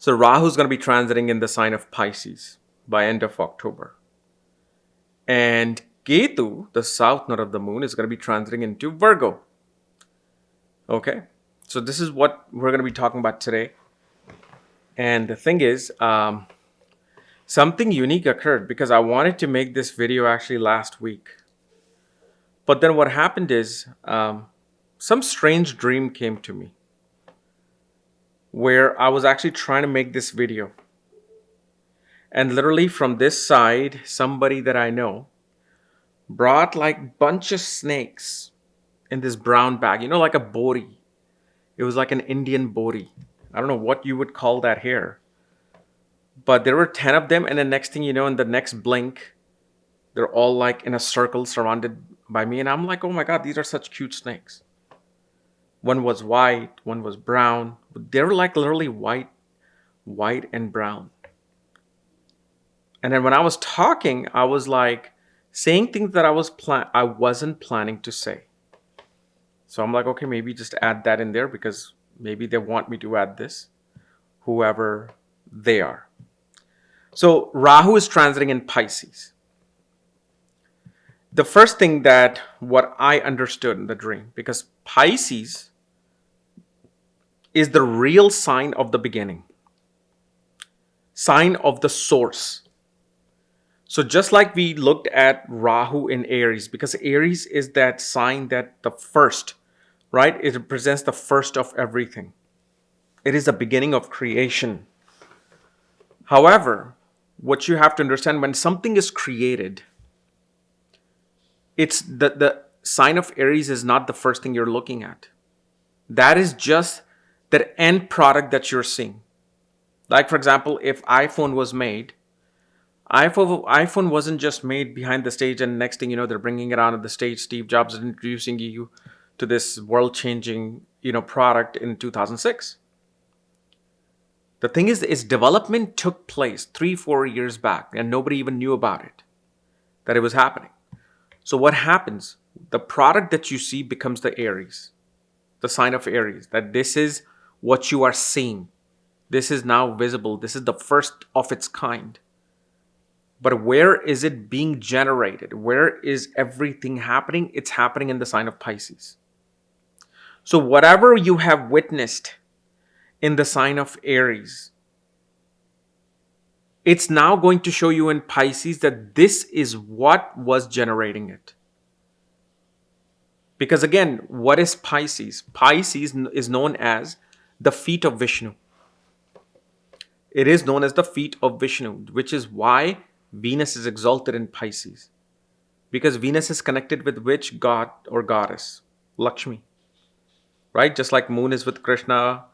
So Rahu is going to be transiting in the sign of Pisces by end of October. And Ketu, the south node of the moon, is going to be transiting into Virgo. Okay, so this is what we're going to be talking about today. And the thing is, something unique occurred because I wanted to make this video actually last week. But then what happened is some strange dream came to me where I was actually trying to make this video. And literally from this side, somebody that I know brought like bunch of snakes in this brown bag, like a bori. It was like an Indian bori. I don't know what you would call that here. But there were 10 of them. And the next thing you know, in the next blink, they're all like in a circle surrounded by me. And I'm like, oh my God, these are such cute snakes. One was white, one was brown. But they were like literally white and brown. And then when I was talking, I was like saying things that I wasn't planning to say. So I'm like, okay, maybe just add that in there because maybe they want me to add this, whoever they are. So Rahu is transiting in Pisces. The first thing that what I understood in the dream, because Pisces is the real sign of the beginning, sign of the source. So just like we looked at Rahu in Aries, because Aries is that sign that the first, right? It represents the first of everything. It is the beginning of creation. However, what you have to understand, when something is created, it's the sign of Aries is not the first thing you're looking at. That is just the end product that you're seeing. Like, for example, if iPhone was made, iPhone wasn't just made behind the stage and next thing you know, they're bringing it onto the stage. Steve Jobs is introducing you to this world-changing, product in 2006. The thing is, its development took place 3-4 years back and nobody even knew about it, that it was happening. So what happens? The product that you see becomes the Aries, the sign of Aries, that this is what you are seeing. This is now visible. This is the first of its kind. But where is it being generated? Where is everything happening? It's happening in the sign of Pisces. So whatever you have witnessed in the sign of Aries, it's now going to show you in Pisces that this is what was generating it. Because again, what is Pisces? Pisces is known as the feet of Vishnu. It is known as the feet of Vishnu, which is why Venus is exalted in Pisces. Because Venus is connected with which god or goddess? Lakshmi. Right? Just like Moon is with Krishna,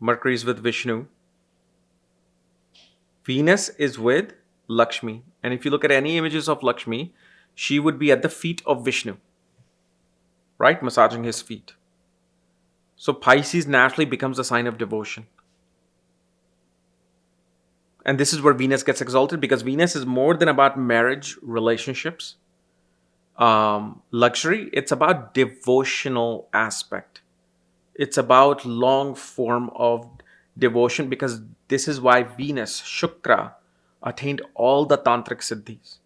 Mercury is with Vishnu. Venus is with Lakshmi. And if you look at any images of Lakshmi, she would be at the feet of Vishnu. Right? Massaging his feet. So Pisces naturally becomes a sign of devotion. And this is where Venus gets exalted because Venus is more than about marriage, relationships, luxury. It's about devotional aspect. It's about long form of devotion because this is why Venus, Shukra, attained all the tantric siddhis.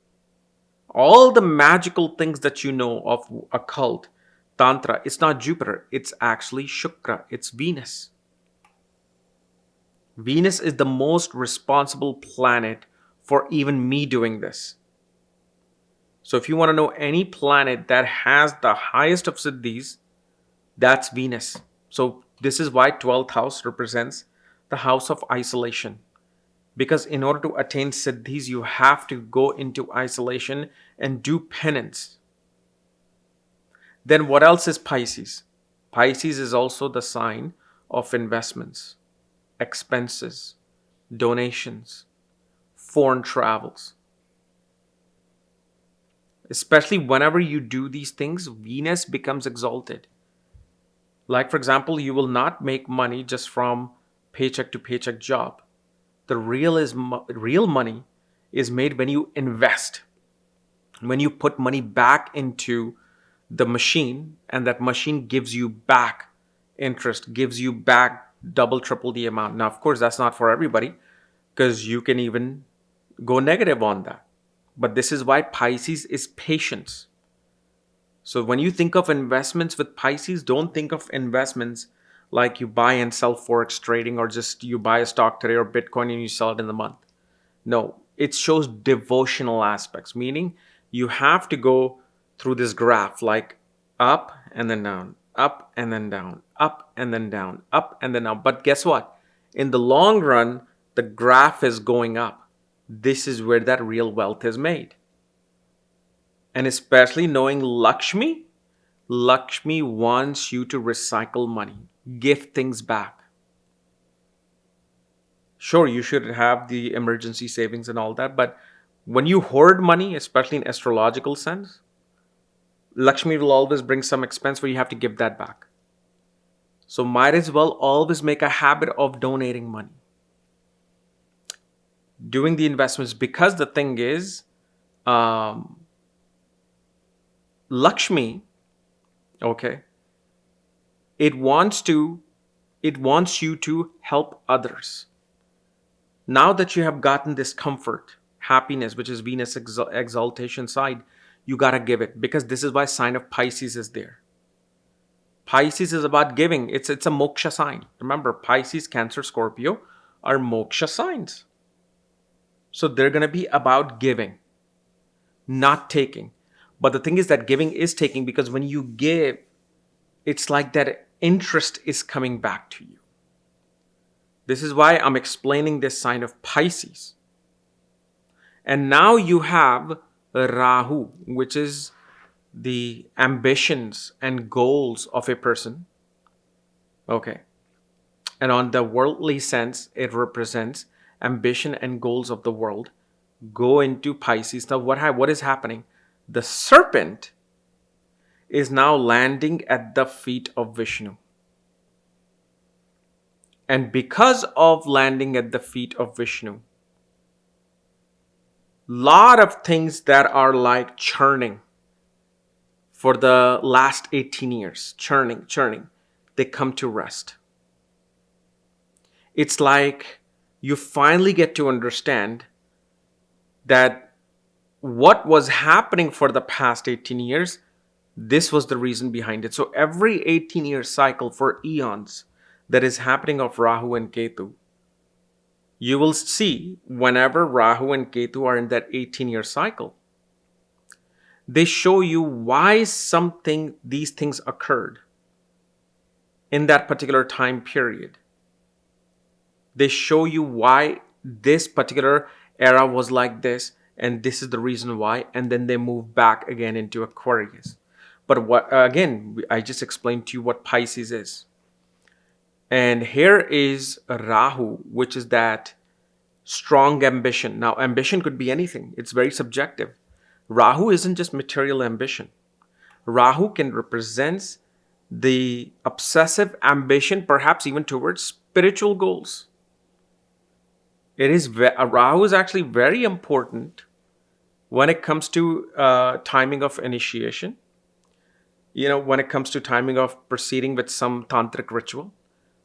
All the magical things that you know of occult, tantra, it's not Jupiter, it's actually Shukra, it's Venus. Venus is the most responsible planet for even me doing this. So if you want to know any planet that has the highest of siddhis, that's Venus. So this is why 12th house represents the house of isolation. Because in order to attain siddhis, you have to go into isolation and do penance. Then what else is Pisces? Pisces is also the sign of investments, expenses, donations, foreign travels. Especially whenever you do these things, Venus becomes exalted. Like, for example, you will not make money just from paycheck to paycheck job. The real money is made when you invest, when you put money back into the machine, and that machine gives you back interest, gives you back double, triple the amount. Now, of course, that's not for everybody, because you can even go negative on that. But this is why Pisces is patience. So when you think of investments with Pisces, don't think of investments like you buy and sell forex trading, or just you buy a stock today or Bitcoin and you sell it in the month. No, it shows devotional aspects, meaning you have to go through this graph like up and then down, up and then down, up and then down, up and then down. But guess what? In the long run, the graph is going up. This is where that real wealth is made. And especially knowing Lakshmi wants you to recycle money, give things back. Sure, you should have the emergency savings and all that, but when you hoard money, especially in astrological sense, Lakshmi will always bring some expense where you have to give that back. So might as well always make a habit of donating money, doing the investments, because the thing is, Lakshmi, okay, it wants you to help others. Now that you have gotten this comfort, happiness, which is Venus exaltation side, you gotta give it, because this is why sign of Pisces is there. Pisces is about giving. It's a moksha sign. Remember, Pisces, Cancer, Scorpio are moksha signs. So they're gonna be about giving, not taking. But the thing is that giving is taking, because when you give, it's like that interest is coming back to you. This is why I'm explaining this sign of Pisces. And now you have Rahu, which is the ambitions and goals of a person. Okay. And on the worldly sense, it represents ambition and goals of the world go into Pisces. Now, what is happening? The serpent is now landing at the feet of Vishnu. And because of landing at the feet of Vishnu, lot of things that are like churning for the last 18 years, churning, they come to rest. It's like you finally get to understand that what was happening for the past 18 years, this was the reason behind it. So every 18-year cycle for eons that is happening of Rahu and Ketu, you will see whenever Rahu and Ketu are in that 18-year cycle, they show you why these things occurred in that particular time period. They show you why this particular era was like this, and this is the reason why, and then they move back again into Aquarius. But I just explained to you what Pisces is. And here is Rahu, which is that strong ambition. Now, ambition could be anything. It's very subjective. Rahu isn't just material ambition. Rahu can represent the obsessive ambition, perhaps even towards spiritual goals. Rahu is actually very important when it comes to timing of initiation. When it comes to timing of proceeding with some tantric ritual.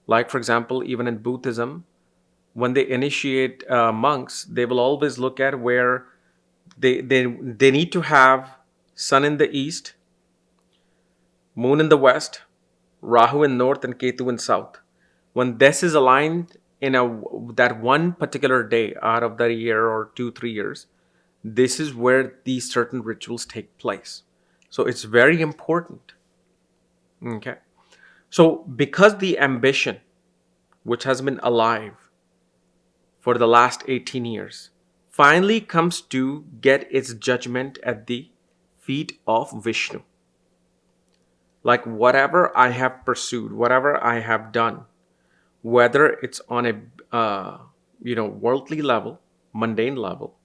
Like, for example, even in Buddhism, when they initiate monks, they will always look at where they need to have sun in the east, moon in the west, Rahu in north, and Ketu in south. When this is aligned in that one particular day out of the year or 2-3 years, this is where these certain rituals take place. So it's very important. Okay. So because the ambition, which has been alive for the last 18 years, finally comes to get its judgment at the feet of Vishnu. Like whatever I have pursued, whatever I have done, whether it's on a worldly level, mundane level,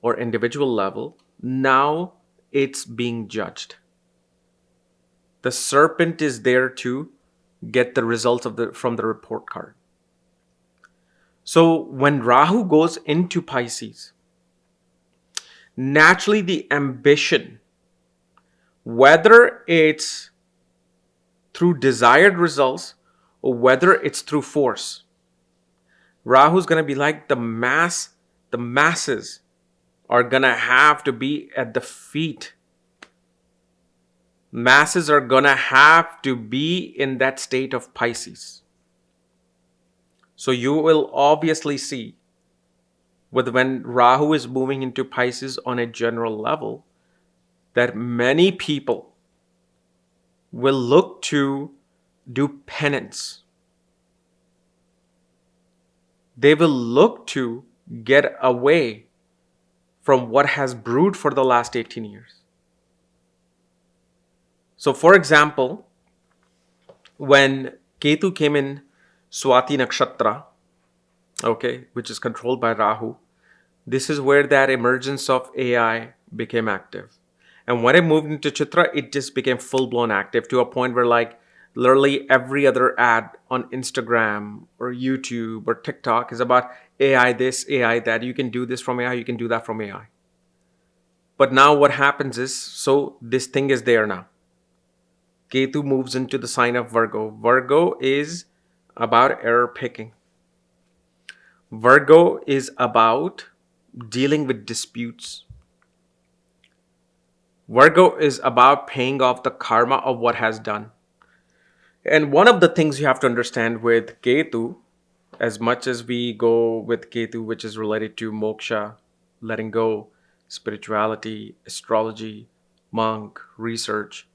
or individual level, now it's being judged. The serpent is there to get the results from the report card. So when Rahu goes into Pisces, naturally the ambition, whether it's through desired results or whether it's through force. Rahu's going to be like the masses are going to have to be at the feet. Masses are going to have to be in that state of Pisces. So you will obviously see when Rahu is moving into Pisces on a general level, that many people will look to do penance. They will look to get away from what has brewed for the last 18 years. So, for example, when Ketu came in Swati Nakshatra, okay, which is controlled by Rahu, this is where that emergence of AI became active. And when it moved into Chitra, it just became full-blown active to a point where like literally every other ad on Instagram or YouTube or TikTok is about AI this, AI that. You can do this from AI, you can do that from AI. But now what happens is, so this thing is there now. Ketu moves into the sign of Virgo. Virgo is about error picking. Virgo is about dealing with disputes. Virgo is about paying off the karma of what has done. And one of the things you have to understand with Ketu, as much as we go with Ketu, which is related to moksha, letting go, spirituality, astrology, monk, research,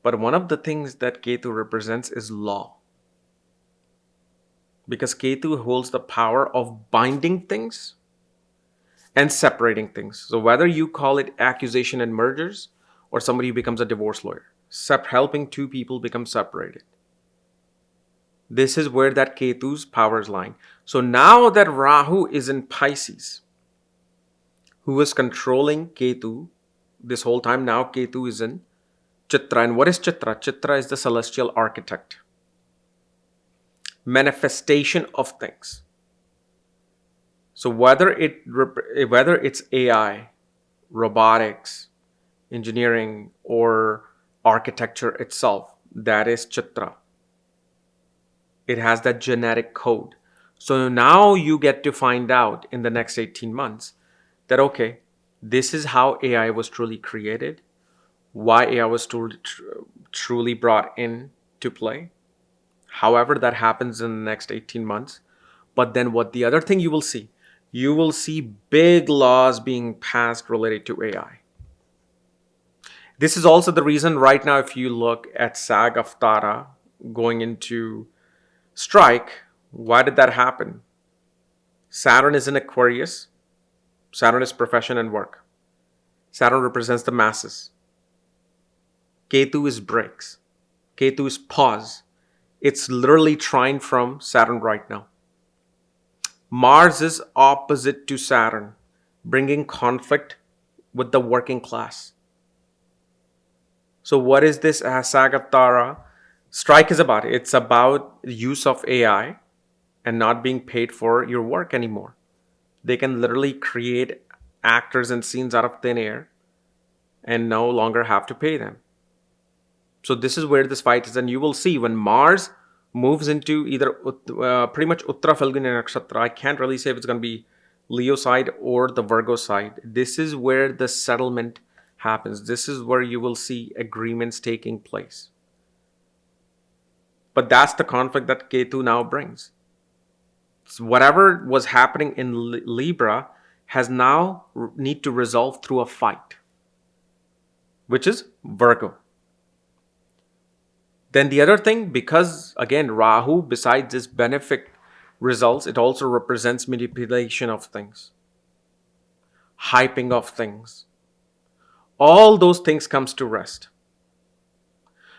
but one of the things that Ketu represents is law. Because Ketu holds the power of binding things and separating things. So whether you call it accusation and mergers or somebody who becomes a divorce lawyer, helping two people become separated. This is where that Ketu's power is lying. So now that Rahu is in Pisces, who is controlling Ketu this whole time, now Ketu is in Chitra. And what is Chitra? Chitra is the celestial architect. Manifestation of things. So whether it's AI, robotics, engineering, or architecture itself, that is Chitra. It has that genetic code. So now you get to find out in the next 18 months that, okay, this is how AI was truly created, why AI was truly brought in to play. However, that happens in the next 18 months. But then what the other thing you will see big laws being passed related to AI. This is also the reason right now, if you look at Sag Aftara going into strike, why did that happen? Saturn is in Aquarius. Saturn is profession and work. Saturn represents the masses. Ketu is brakes. Ketu is pause. It's literally trine from Saturn right now. Mars is opposite to Saturn, bringing conflict with the working class. So what is this Sag Aftara strike is about? It's about the use of AI and not being paid for your work anymore. They can literally create actors and scenes out of thin air and no longer have to pay them. So this is where this fight is. And you will see when Mars moves into either pretty much Uttara Falguni Nakshatra, I can't really say if it's going to be Leo side or the Virgo side. This is where the settlement happens. This is where you will see agreements taking place. But that's the conflict that Ketu now brings. So whatever was happening in Libra has now need to resolve through a fight, which is Virgo. Then the other thing, because again, Rahu, besides its benefic results, it also represents manipulation of things, hyping of things. All those things comes to rest.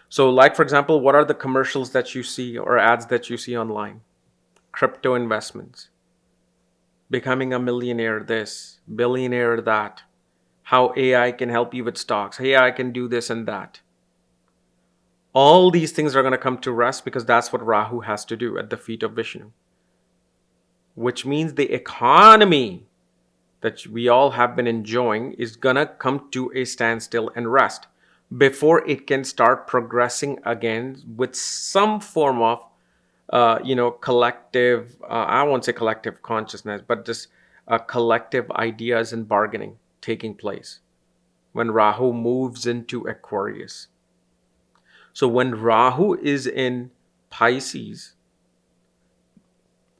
So like, for example, what are the commercials that you see or ads that you see online? Crypto investments, becoming a millionaire this, billionaire that, how AI can help you with stocks, AI can do this and that. All these things are going to come to rest because that's what Rahu has to do at the feet of Vishnu. Which means the economy that we all have been enjoying is going to come to a standstill and rest before it can start progressing again with some form of collective, I won't say collective consciousness, but just collective ideas and bargaining taking place when Rahu moves into Aquarius. So when Rahu is in Pisces,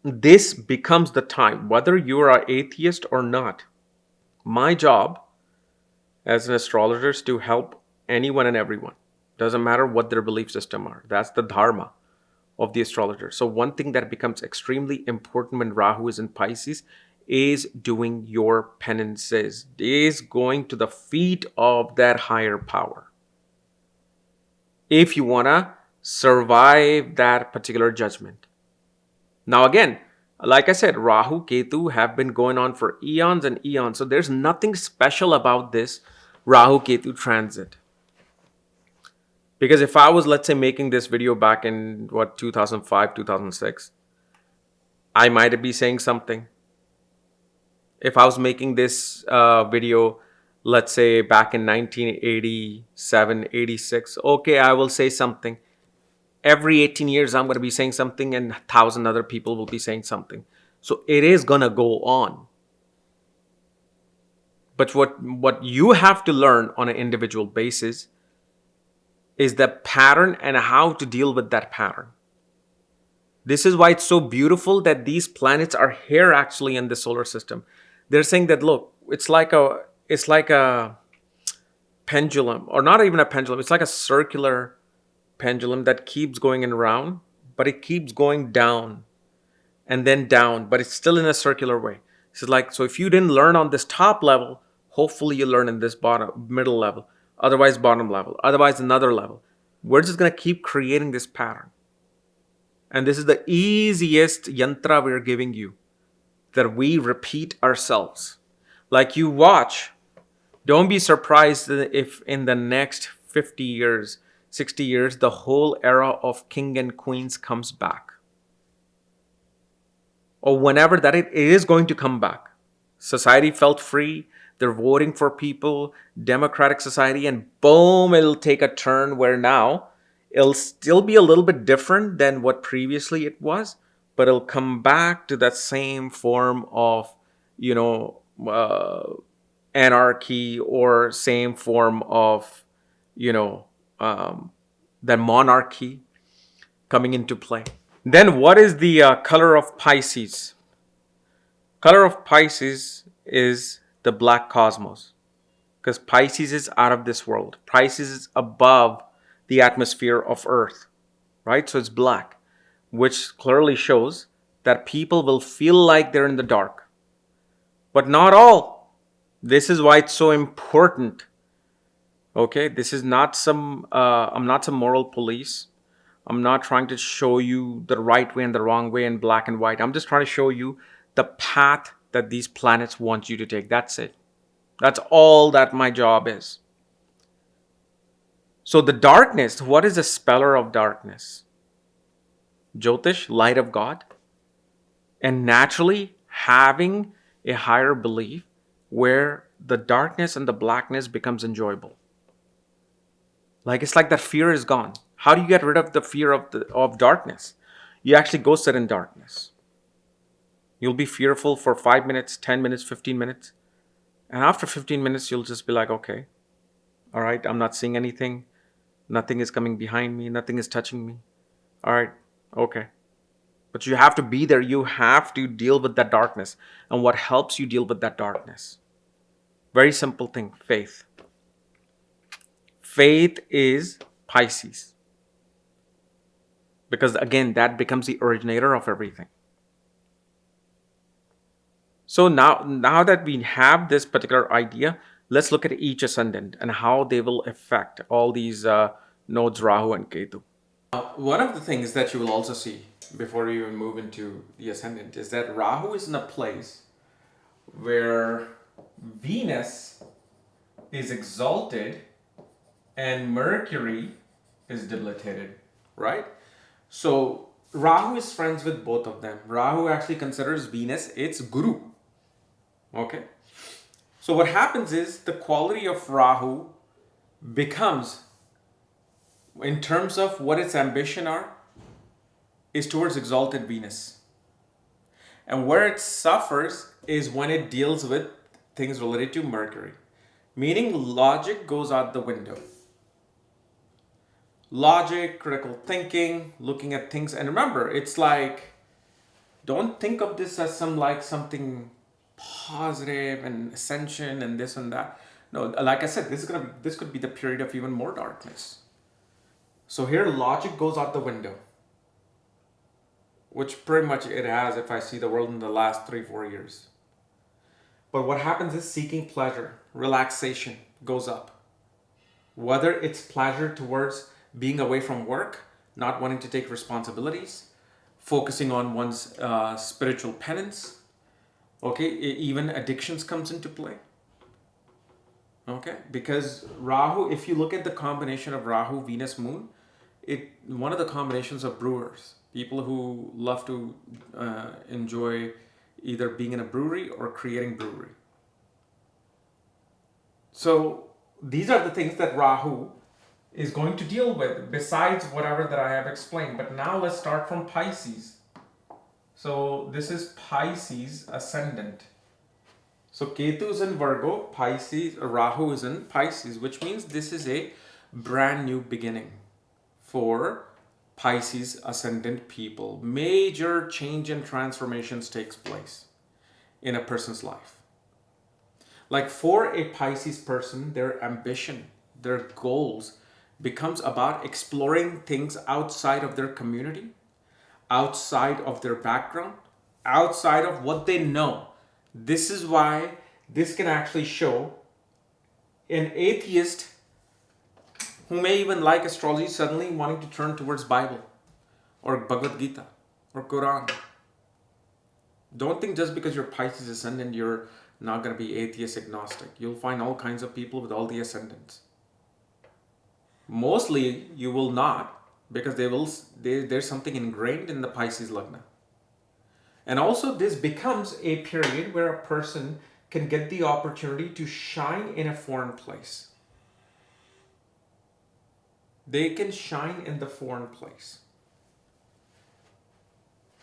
this becomes the time, whether you are an atheist or not. My job as an astrologer is to help anyone and everyone. Doesn't matter what their belief system are. That's the dharma of the astrologer. So one thing that becomes extremely important when Rahu is in Pisces is doing your penances, is going to the feet of that higher power. If you want to survive that particular judgment. Now again, like I said, Rahu, Ketu have been going on for eons and eons. So there's nothing special about this Rahu, Ketu transit. Because if I was, let's say, making this video back in 2005, 2006, I might be saying something. If I was making this video, let's say back in 1987, 86, okay, I will say something. Every 18 years, I'm going to be saying something, and 1,000 other people will be saying something. So it is going to go on. But what you have to learn on an individual basis is the pattern and how to deal with that pattern. This is why it's so beautiful that these planets are here actually in the solar system. They're saying that, look, it's like a pendulum, or not even a pendulum. It's like a circular pendulum that keeps going around, but it keeps going down and then down, but it's still in a circular way. So if you didn't learn on this top level, hopefully you learn in this middle level, otherwise bottom level, otherwise another level. We're just going to keep creating this pattern. And this is the easiest yantra we're giving you, that we repeat ourselves. Like you watch, don't be surprised if in the next 50 years, 60 years, the whole era of king and queens comes back. Or whenever that it is going to come back. Society felt free. They're voting for people, democratic society, and boom, it'll take a turn where now it'll still be a little bit different than what previously it was, but it'll come back to that same form of, anarchy, or same form of, that monarchy coming into play. Then what is the color of Pisces? Color of Pisces is the black cosmos, because Pisces is out of this world. Pisces is above the atmosphere of Earth, right? So it's black, which clearly shows that people will feel like they're in the dark, but not all. This is why it's so important. Okay, this is not I'm not some moral police. I'm not trying to show you the right way and the wrong way in black and white. I'm just trying to show you the path that these planets want you to take. That's it. That's all that my job is. So the darkness, what is the speller of darkness? Jyotish, light of God. And naturally having a higher belief where the darkness and the blackness becomes enjoyable. Like it's like that fear is gone. How do you get rid of the fear of darkness? You actually go sit in darkness. You'll be fearful for 5 minutes, 10 minutes, 15 minutes. And after 15 minutes, you'll just be like, okay, all right, I'm not seeing anything. Nothing is coming behind me. Nothing is touching me. All right, okay. But you have to be there. You have to deal with that darkness. And what helps you deal with that darkness? Very simple thing, faith. Faith is Pisces. Because again, that becomes the originator of everything. So now that we have this particular idea, let's look at each ascendant and how they will affect all these nodes, Rahu and Ketu. One of the things that you will also see before you even move into the ascendant is that Rahu is in a place where Venus is exalted and Mercury is debilitated, right? So Rahu is friends with both of them. Rahu actually considers Venus its guru. Okay. So what happens is the quality of Rahu becomes, in terms of what its ambition are, is towards exalted Venus. And where it suffers is when it deals with things related to Mercury. Meaning logic goes out the window. Logic, critical thinking, looking at things. And remember, it's like, don't think of this as something positive and ascension and this and that. No, like I said, this could be the period of even more darkness. So here logic goes out the window, which pretty much it has if I see the world in the last 3-4 years. But what happens is seeking pleasure, relaxation goes up. Whether it's pleasure towards being away from work, not wanting to take responsibilities, focusing on one's spiritual penance, okay, even addictions comes into play. Okay, because Rahu, if you look at the combination of Rahu, Venus, Moon, one of the combinations of brewers, people who love to enjoy either being in a brewery or creating brewery. So these are the things that Rahu is going to deal with, besides whatever that I have explained. But now let's start from Pisces. So this is Pisces ascendant. So Ketu is in Virgo, Pisces, Rahu is in Pisces, which means this is a brand new beginning for Pisces ascendant people. Major change and transformations takes place in a person's life. Like for a Pisces person, their ambition, their goals becomes about exploring things outside of their community, outside of their background, outside of what they know. This is why this can actually show an atheist who may even like astrology suddenly wanting to turn towards Bible or Bhagavad Gita or Quran. Don't think just because you're Pisces ascendant, you're not going to be atheist agnostic. You'll find all kinds of people with all the ascendants. Mostly you will not, because there's something ingrained in the Pisces Lagna. And also this becomes a period where a person can get the opportunity to shine in a foreign place. They can shine in the foreign place.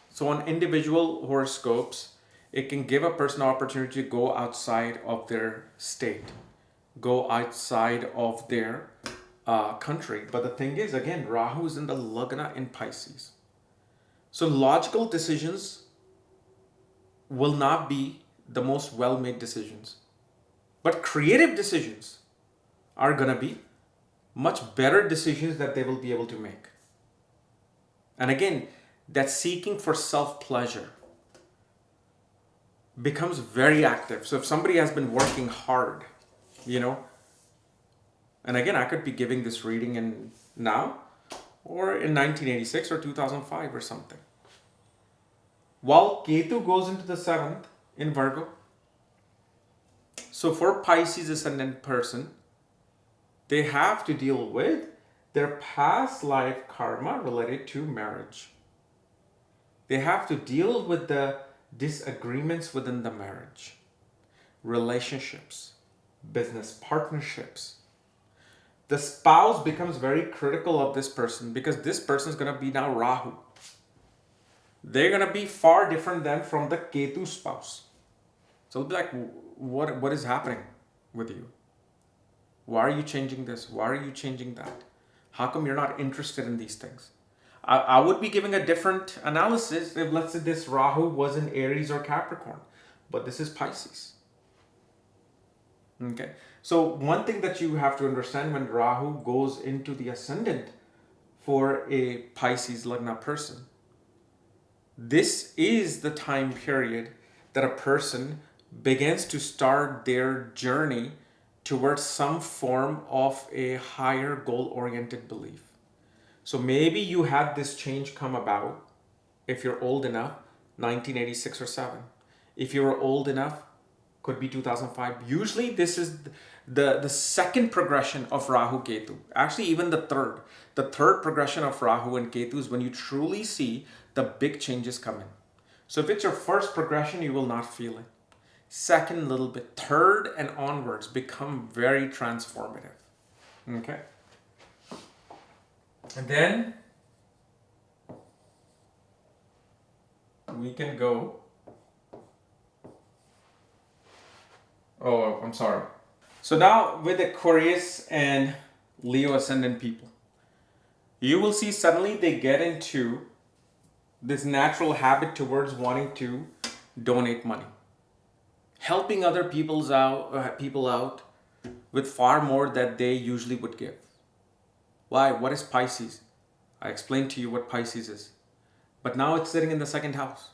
So on individual horoscopes, it can give a person an opportunity to go outside of their state, go outside of their country. But the thing is, again, Rahu is in the Lagna in Pisces. So logical decisions will not be the most well-made decisions. But creative decisions are going to be much better decisions that they will be able to make. And again, that seeking for self-pleasure becomes very active. So if somebody has been working hard, and again, I could be giving this reading in now or in 1986 or 2005 or something. While Ketu goes into the 7th in Virgo. So for Pisces ascendant person, they have to deal with their past life karma related to marriage. They have to deal with the disagreements within the marriage, relationships, business partnerships. The spouse becomes very critical of this person because this person is going to be now Rahu. They're going to be far different than from the Ketu spouse. So it'll be like, what is happening with you? Why are you changing this? Why are you changing that? How come you're not interested in these things? I would be giving a different analysis if, let's say, this Rahu was in Aries or Capricorn. But this is Pisces. Okay. So one thing that you have to understand when Rahu goes into the ascendant for a Pisces Lagna person, this is the time period that a person begins to start their journey towards some form of a higher goal-oriented belief. So maybe you had this change come about, if you're old enough, 1986 or 7. If you were old enough, could be 2005. Usually this is the second progression of Rahu Ketu. Actually, even the third. The third progression of Rahu and Ketu is when you truly see the big changes coming. So if it's your first progression, you will not feel it. Second, a little bit. Third and onwards become very transformative. Okay. And then we can go. Oh, I'm sorry. So now with Aquarius and Leo ascendant people, you will see suddenly they get into this natural habit towards wanting to donate money, helping other people out with far more that they usually would give. Why? What is Pisces? I explained to you what Pisces is. But now it's sitting in the second house.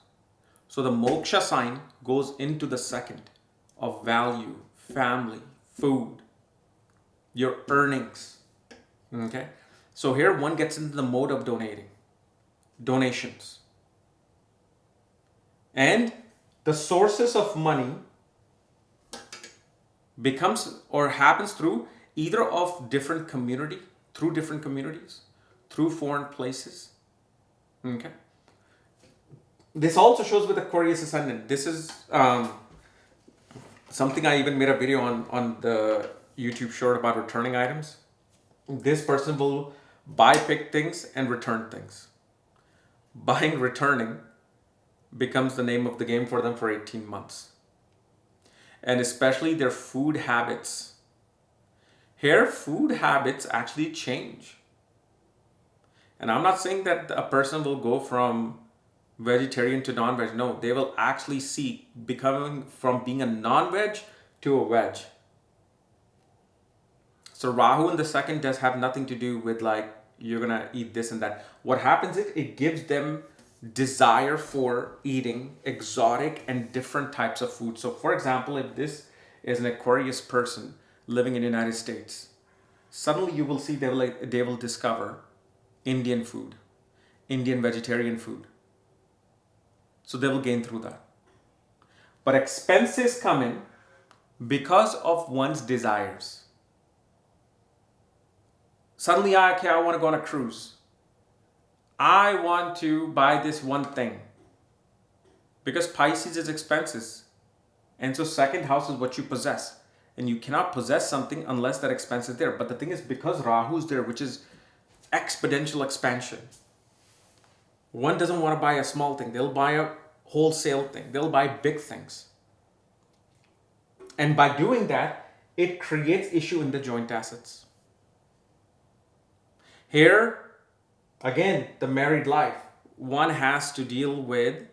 So the moksha sign goes into the second of value, family, food, your earnings. Okay? So here one gets into the mode of donations. And the sources of money becomes or happens through either of different communities, through foreign places. Okay. This also shows with Aquarius ascendant. This is something I even made a video on the YouTube short about returning items. This person will pick things and return things. Returning becomes the name of the game for them for 18 months. And especially their food habits. Here, food habits actually change. And I'm not saying that a person will go from vegetarian to non-veg. No, they will actually see becoming from being a non-veg to a veg. So Rahu in the second does have nothing to do with like, you're going to eat this and that. What happens is it gives them desire for eating exotic and different types of food. So for example, if this is an Aquarius person living in the United States, suddenly you will see they will discover Indian food, Indian vegetarian food. So they will gain through that. But expenses come in because of one's desires. Suddenly, I want to go on a cruise. I want to buy this one thing. Because Pisces is expenses. And so second house is what you possess. And you cannot possess something unless that expense is there. But the thing is, because Rahu is there, which is exponential expansion, one doesn't want to buy a small thing. They'll buy a wholesale thing. They'll buy big things. And by doing that, it creates issue in the joint assets. Here, again, the married life, one has to deal with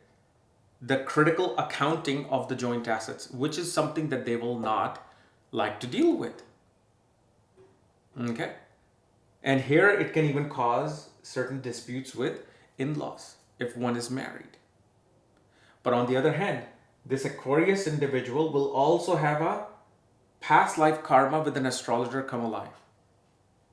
the critical accounting of the joint assets, which is something that they will not like to deal with. Okay? And here it can even cause certain disputes with in-laws if one is married. But on the other hand, this Aquarius individual will also have a past life karma with an astrologer come alive.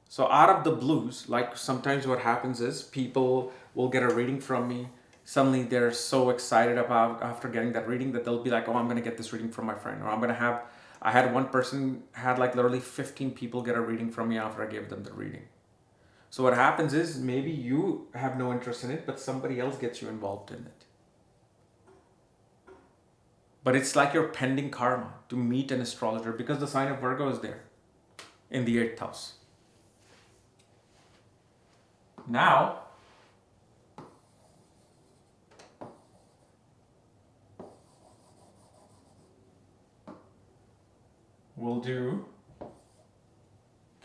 So out of the blues, like sometimes what happens is people will get a reading from me. Suddenly they're so excited about after getting that reading that they'll be like, oh, I'm going to get this reading from my friend. Or I had one person had like literally 15 people get a reading from me after I gave them the reading. So what happens is maybe you have no interest in it, but somebody else gets you involved in it. But it's like your pending karma to meet an astrologer because the sign of Virgo is there in the 8th house. Now, we'll do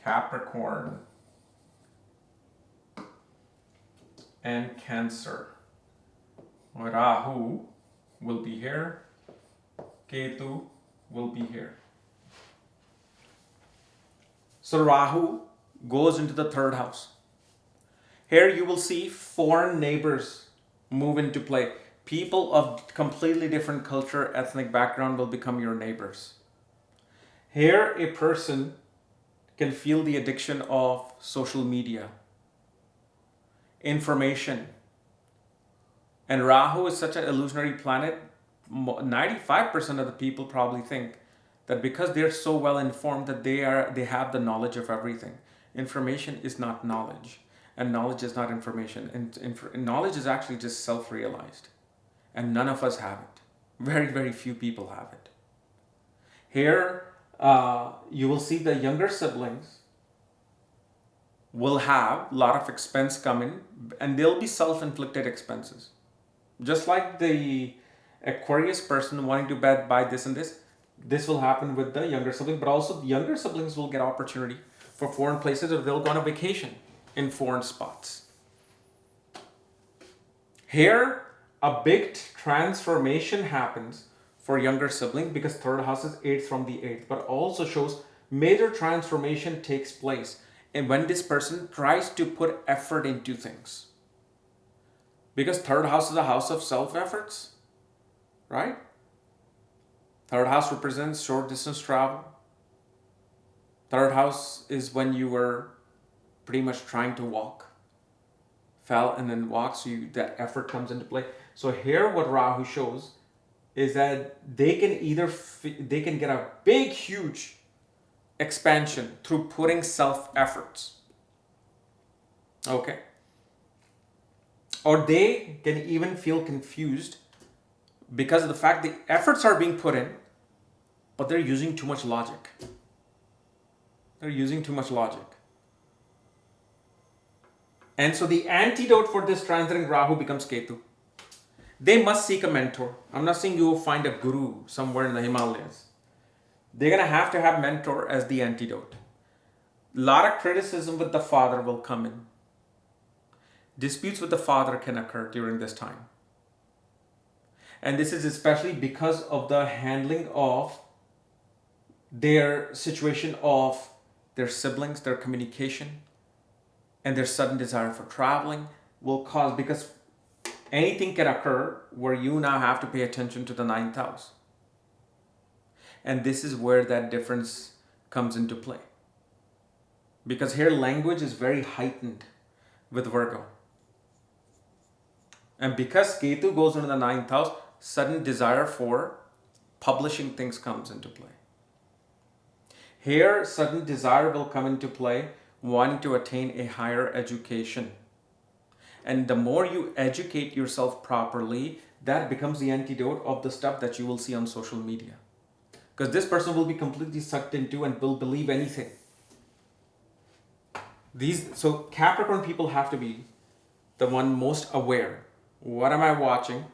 Capricorn and Cancer. Rahu will be here. Ketu will be here. So Rahu goes into the 3rd house. Here you will see foreign neighbors move into play. People of completely different culture, ethnic background will become your neighbors. Here a person can feel the addiction of social media, information. And Rahu is such an illusionary planet. 95% of the people probably think that because they're so well informed that they have the knowledge of everything. Information is not knowledge. And knowledge is not information. And knowledge is actually just self-realized. And none of us have it. Very, very few people have it. Here, you will see the younger siblings will have a lot of expense coming, and they'll be self-inflicted expenses. Just like the Aquarius person wanting to buy this and this will happen with the younger sibling, but also the younger siblings will get opportunity for foreign places, or they'll go on a vacation in foreign spots. Here, a big transformation happens for younger sibling because third house is 8th from the 8th, but also shows major transformation takes place. And when this person tries to put effort into things, because third house is a house of self-efforts, right? Third house represents short distance travel. Third house is when you were pretty much trying to walk, fell and then walk, so that effort comes into play. So here what Rahu shows is that they can get a big, huge expansion through putting self-efforts. Okay. Or they can even feel confused because of the fact the efforts are being put in, but they're using too much logic. They're using too much logic. And so the antidote for this transiting Rahu becomes Ketu. They must seek a mentor. I'm not saying you will find a guru somewhere in the Himalayas. They're going to have mentor as the antidote. A lot of criticism with the father will come in. Disputes with the father can occur during this time. And this is especially because of the handling of their situation of their siblings, their communication, and their sudden desire for traveling will cause, because anything can occur where you now have to pay attention to the 9th house. And this is where that difference comes into play. Because here language is very heightened with Virgo. And because Ketu goes into the 9th house, sudden desire for publishing things comes into play. Here, sudden desire will come into play, wanting to attain a higher education. And the more you educate yourself properly, that becomes the antidote of the stuff that you will see on social media. Because this person will be completely sucked into and will believe anything. So Capricorn people have to be the one most aware. What am I watching?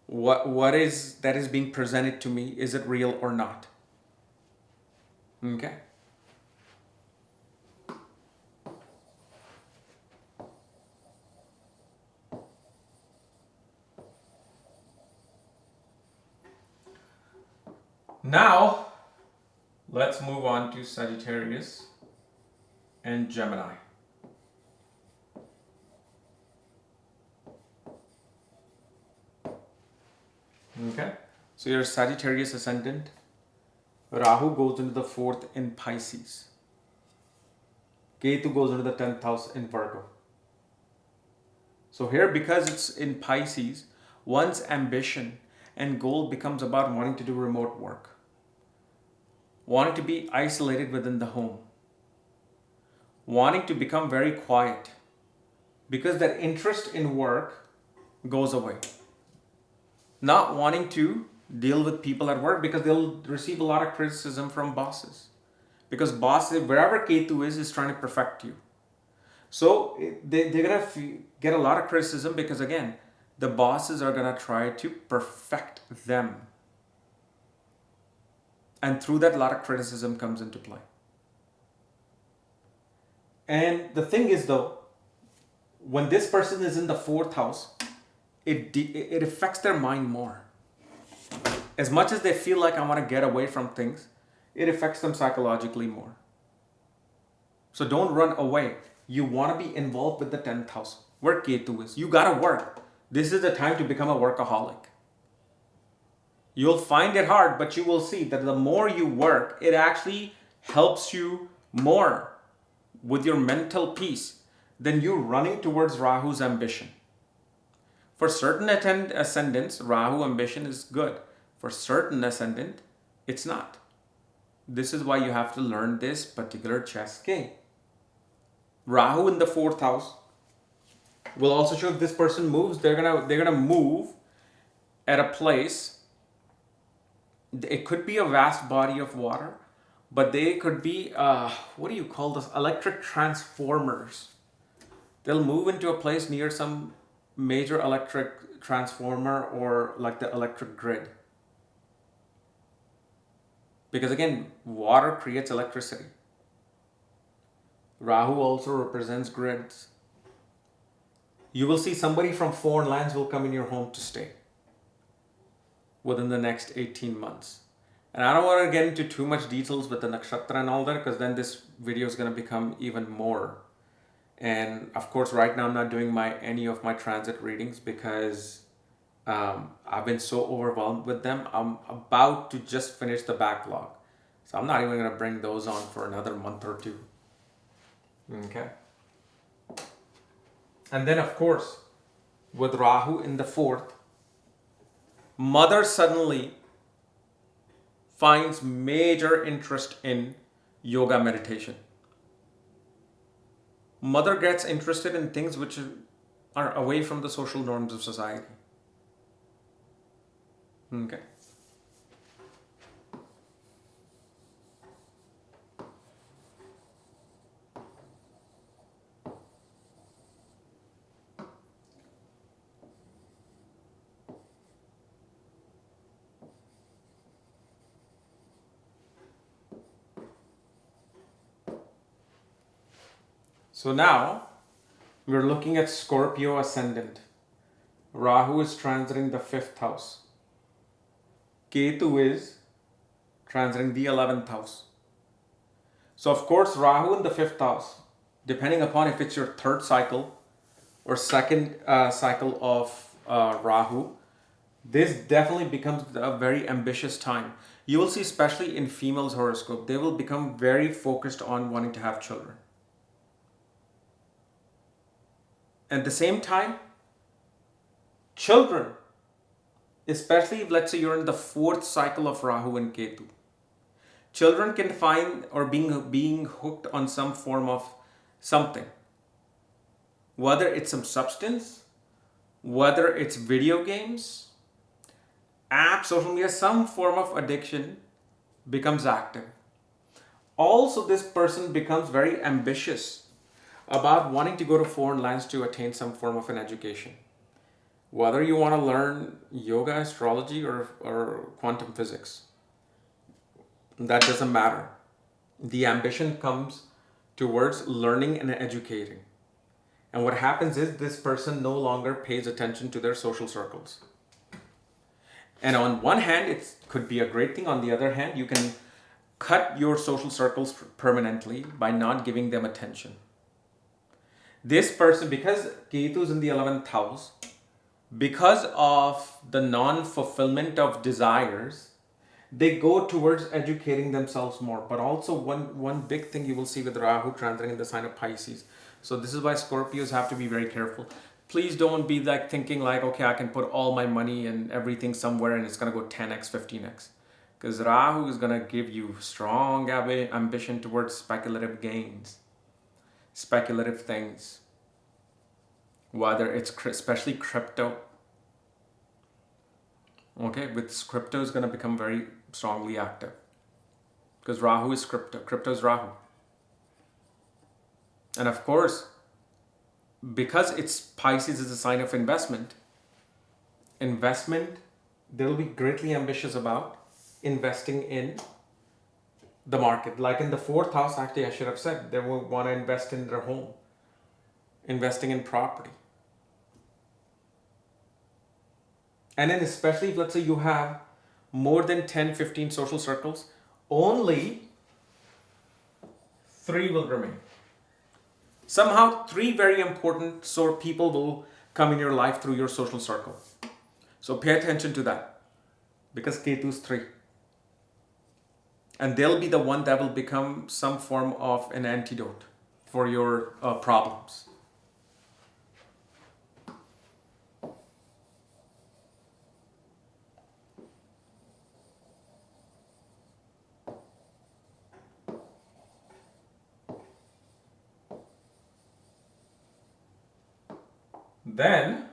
What is that is being presented to me? Is it real or not? Okay. Now, let's move on to Sagittarius and Gemini. Okay, so your Sagittarius ascendant, Rahu goes into the 4th in Pisces. Ketu goes into the 10th house in Virgo. So here, because it's in Pisces, one's ambition and goal becomes about wanting to do remote work, wanting to be isolated within the home, wanting to become very quiet, because that interest in work goes away. Not wanting to deal with people at work because they'll receive a lot of criticism from bosses. Because bosses, wherever Ketu is trying to perfect you. So they're going to get a lot of criticism because, again, the bosses are going to try to perfect them. And through that, a lot of criticism comes into play. And the thing is, though, when this person is in the 4th house, it affects their mind more. As much as they feel like I want to get away from things, it affects them psychologically more. So don't run away. You want to be involved with the 10th house, where Ketu is. You got to work. This is the time to become a workaholic. You'll find it hard, but you will see that the more you work, it actually helps you more with your mental peace than you running towards Rahu's ambition. For certain ascendants, Rahu ambition is good. For certain ascendant, it's not. This is why you have to learn this particular chess game. Rahu in the 4th house will also show if this person moves, they're gonna move at a place. It could be a vast body of water, but they could be what do you call this? Electric transformers. They'll move into a place near some major electric transformer or like the electric grid. Because again, water creates electricity. Rahu also represents grids. You will see somebody from foreign lands will come in your home to stay within the next 18 months. And I don't want to get into too much details with the nakshatra and all that, because then this video is going to become even more. And of course, right now I'm not doing any of my transit readings because I've been so overwhelmed with them. I'm about to just finish the backlog. So I'm not even going to bring those on for another month or two. Okay. And then, of course, with Rahu in the fourth, mother suddenly finds major interest in yoga meditation. Mother gets interested in things which are away from the social norms of society. Okay. So now we're looking at Scorpio ascendant. Rahu is transiting the 5th house. Ketu is transiting the 11th house. So of course, Rahu in the 5th house, depending upon if it's your 3rd cycle or 2nd cycle of Rahu, this definitely becomes a very ambitious time. You will see, especially in females' horoscope, they will become very focused on wanting to have children. At the same time, children, especially if let's say you're in the 4th cycle of Rahu and Ketu, children can find or being hooked on some form of something. Whether it's some substance, whether it's video games, apps, social media, some form of addiction becomes active. Also, this person becomes very ambitious about wanting to go to foreign lands to attain some form of an education. Whether you want to learn yoga, astrology, or quantum physics, that doesn't matter. The ambition comes towards learning and educating. And what happens is this person no longer pays attention to their social circles. And on one hand, it could be a great thing. On the other hand, you can cut your social circles permanently by not giving them attention. This person, because Ketu is in the 11th house, because of the non-fulfillment of desires, they go towards educating themselves more. But also one big thing you will see with Rahu transiting in the sign of Pisces. So this is why Scorpios have to be very careful. Please don't be like thinking like, okay, I can put all my money and everything somewhere and it's going to go 10x, 15x. Because Rahu is going to give you strong ambition towards speculative gains, speculative things. Whether it's especially crypto. Okay, with crypto is going to become very strongly active. Because Rahu is crypto. Crypto is Rahu. And of course, because it's Pisces is a sign of investment, they will be greatly ambitious about investing in the market. Like in the 4th house, actually, I should have said, they will want to invest in their home, investing in property. And then especially if let's say you have more than 10, 15 social circles, only 3 will remain. Somehow 3 very important people will come in your life through your social circle. So pay attention to that, because Ketu is 3. And they'll be the one that will become some form of an antidote for your problems. Then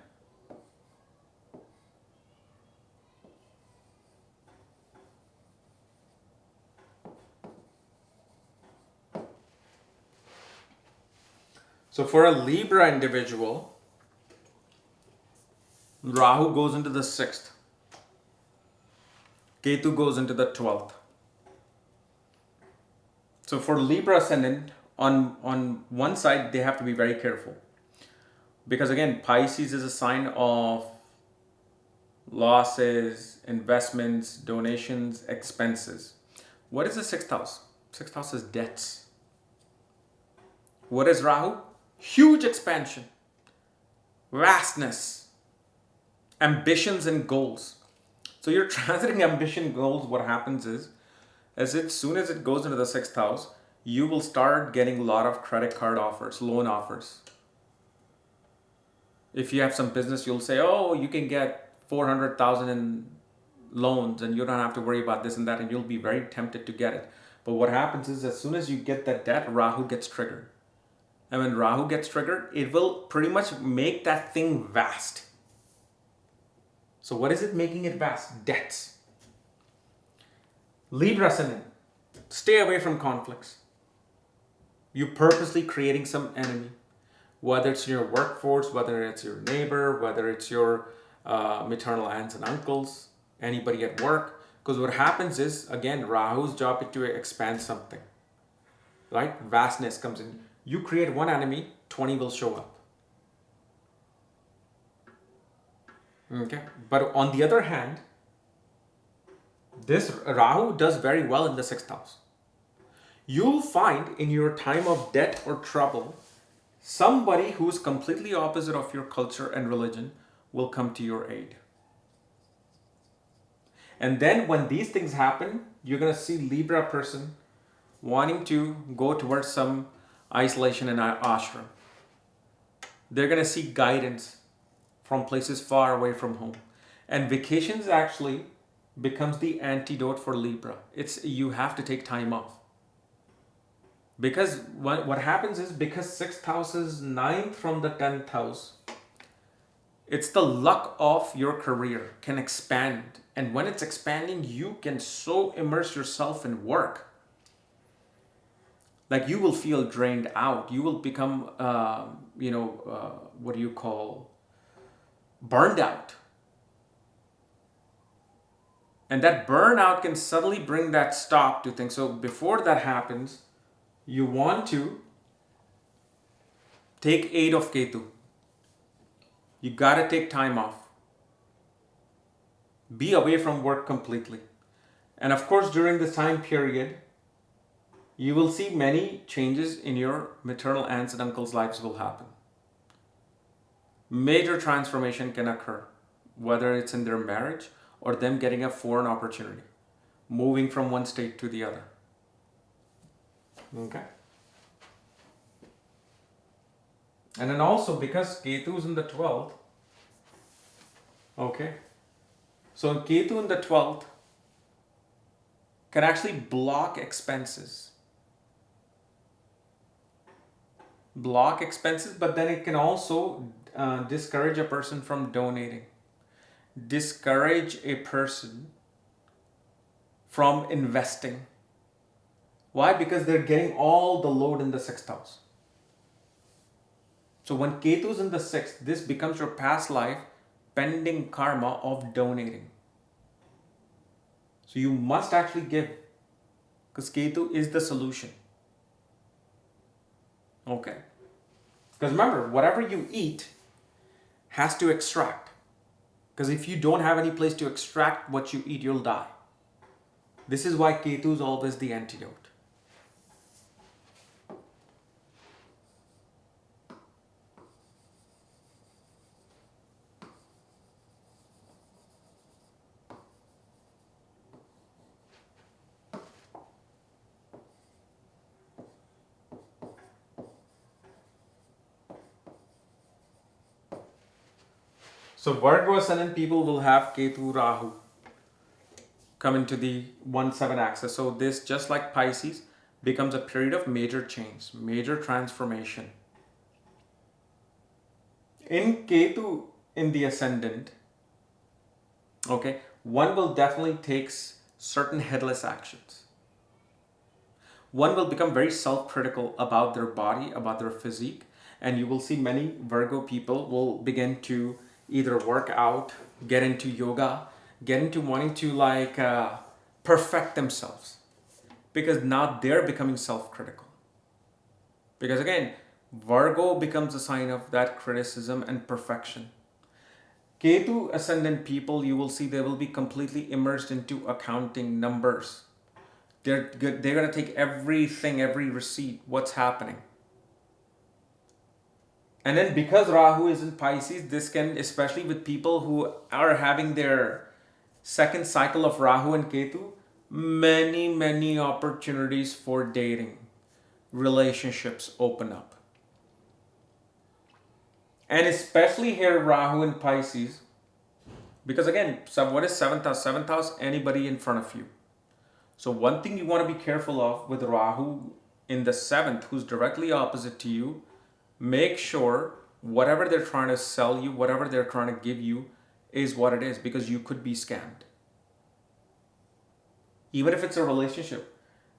so for a Libra individual, Rahu goes into the 6th. Ketu goes into the 12th. So for Libra ascendant, on one side, they have to be very careful. Because again, Pisces is a sign of losses, investments, donations, expenses. What is the 6th house? 6th house is debts. What is Rahu? Huge expansion, vastness, ambitions and goals. So you're transiting ambition goals. What happens is, as soon as it goes into the 6th house, you will start getting a lot of credit card offers, loan offers. If you have some business, you'll say, oh, you can get 400,000 in loans and you don't have to worry about this and that, and you'll be very tempted to get it. But what happens is, as soon as you get that debt, Rahu gets triggered. And when Rahu gets triggered, it will pretty much make that thing vast. So what is it making it vast? Debts. Libra ascendant, stay away from conflicts. You're purposely creating some enemy. Whether it's your workforce, whether it's your neighbor, whether it's your maternal aunts and uncles, anybody at work. Because what happens is, again, Rahu's job is to expand something. Right? Vastness comes in. You create one enemy, 20 will show up. Okay. But on the other hand, this Rahu does very well in the 6th house. You'll find in your time of debt or trouble, somebody who's completely opposite of your culture and religion will come to your aid. And then when these things happen, you're going to see Libra person wanting to go towards some isolation and ashram. They're going to seek guidance from places far away from home. And vacations actually becomes the antidote for Libra. It's you have to take time off. Because what happens is, because 6th house is 9th from the 10th house, it's the luck of your career can expand. And when it's expanding, you can so immerse yourself in work. Like you will feel drained out. You will become, burned out. And that burnout can suddenly bring that stop to things. So before that happens, you want to take aid of Ketu. You got to take time off. Be away from work completely. And of course, during this time period, you will see many changes in your maternal aunts and uncles' lives will happen. Major transformation can occur, whether it's in their marriage or them getting a foreign opportunity, moving from one state to the other. Okay. And then also, because Ketu is in the 12th, okay, so Ketu in the 12th can actually block expenses. But then it can also discourage a person from donating. Discourage a person from investing. Why? Because they're getting all the load in the 6th house. So when Ketu is in the 6th, this becomes your past life pending karma of donating. So you must actually give, because Ketu is the solution. Okay. Because remember, whatever you eat has to extract. Because if you don't have any place to extract what you eat, you'll die. This is why Ketu is always the antidote. So Virgo ascendant people will have Ketu Rahu come into the 1-7 axis. So this, just like Pisces, becomes a period of major change, major transformation. In Ketu in the ascendant, okay, one will definitely take certain headless actions. One will become very self-critical about their body, about their physique, and you will see many Virgo people will begin to either work out, get into yoga, get into wanting to like perfect themselves, because now they're becoming self-critical. Because again, Virgo becomes a sign of that criticism and perfection. Ketu ascendant people, you will see they will be completely immersed into accounting numbers. They're going to take everything, every receipt, what's happening. And then because Rahu is in Pisces, this can, especially with people who are having their second cycle of Rahu and Ketu, many opportunities for dating, relationships open up. And especially here, Rahu in Pisces, because again, what is 7th house? 7th house, anybody in front of you. So one thing you want to be careful of with Rahu in the 7th, who's directly opposite to you, make sure whatever they're trying to sell you, whatever they're trying to give you is what it is, because you could be scammed. Even if it's a relationship.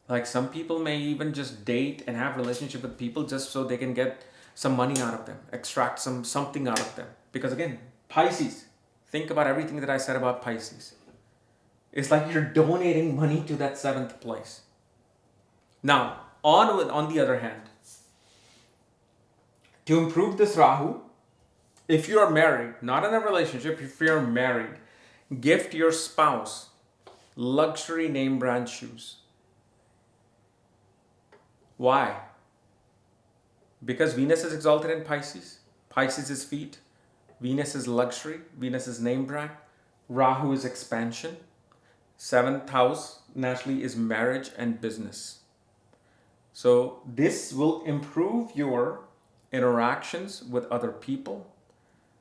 Like some people may even just date and have relationship with people just so they can get some money out of them, extract something out of them. Because again, Pisces, think about everything that I said about Pisces. It's like you're donating money to that 7th place. Now, on the other hand, to improve this Rahu, if you are married, not in a relationship, if you're married, gift your spouse luxury name brand shoes. Why? Because Venus is exalted in Pisces. Pisces is feet. Venus is luxury. Venus is name brand. Rahu is expansion. 7th house naturally is marriage and business. So this will improve your interactions with other people,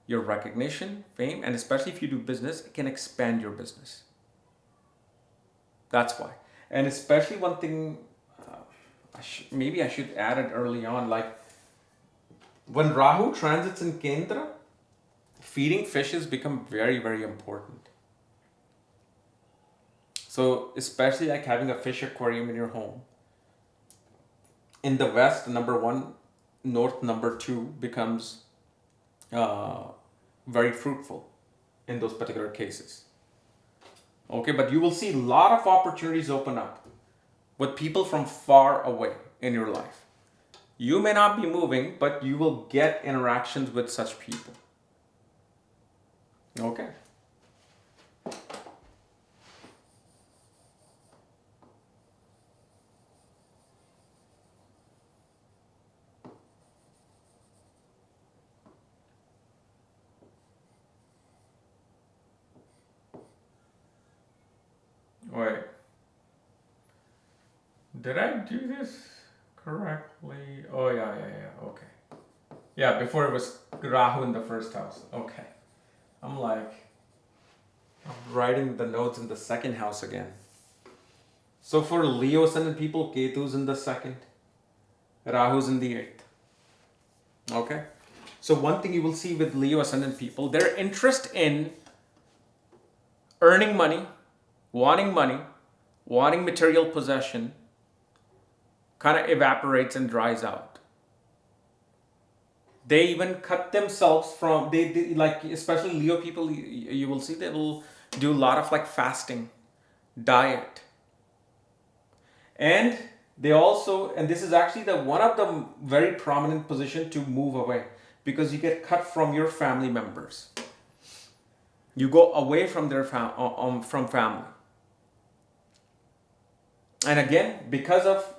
your recognition, fame, and especially if you do business, it can expand your business. That's why. And especially one thing, maybe I should add it early on, like when Rahu transits in Kendra, feeding fishes become very important. So especially like having a fish aquarium in your home. In the West, number 1, North, number 2 becomes very fruitful in those particular cases. Okay, but you will see a lot of opportunities open up with people from far away in your life. You may not be moving, but you will get interactions with such people. Okay. Wait. Did I do this correctly? Oh, yeah. Okay. Yeah, before it was Rahu in the 1st house. Okay. I'm writing the notes in the 2nd house again. So for Leo ascendant people, Ketu's in the 2nd. Rahu's in the 8th. Okay. So one thing you will see with Leo ascendant people, their interest in earning money, wanting material possession, kind of evaporates and dries out. They even cut themselves from, they like, especially Leo people, you will see they will do a lot of like fasting, diet. And they also, and this is actually one of the very prominent position to move away, because you get cut from your family members. You go away from their from family. And again, because of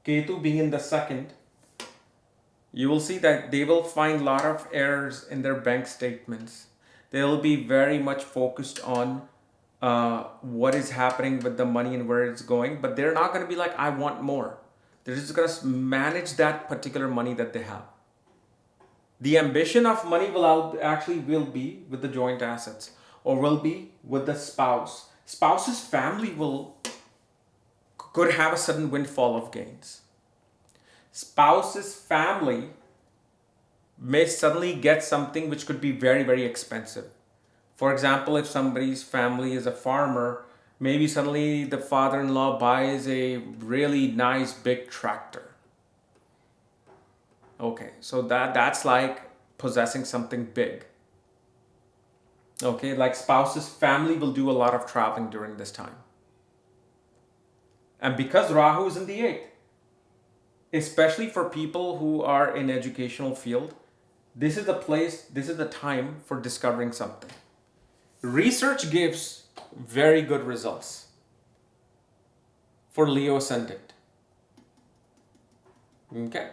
Ketu being in the 2nd, you will see that they will find a lot of errors in their bank statements. They will be very much focused on what is happening with the money and where it's going, but they're not going to be like, I want more. They're just going to manage that particular money that they have. The ambition of money will be with the joint assets, or will be with the spouse. Spouse's family could have a sudden windfall of gains. Spouse's family may suddenly get something which could be very expensive. For example, if somebody's family is a farmer, maybe suddenly the father-in-law buys a really nice big tractor. Okay, so that's like possessing something big. Okay, like spouses, family will do a lot of traveling during this time. And because Rahu is in the 8th, especially for people who are in educational field, this is the place, this is the time for discovering something. Research gives very good results for Leo ascendant. Okay.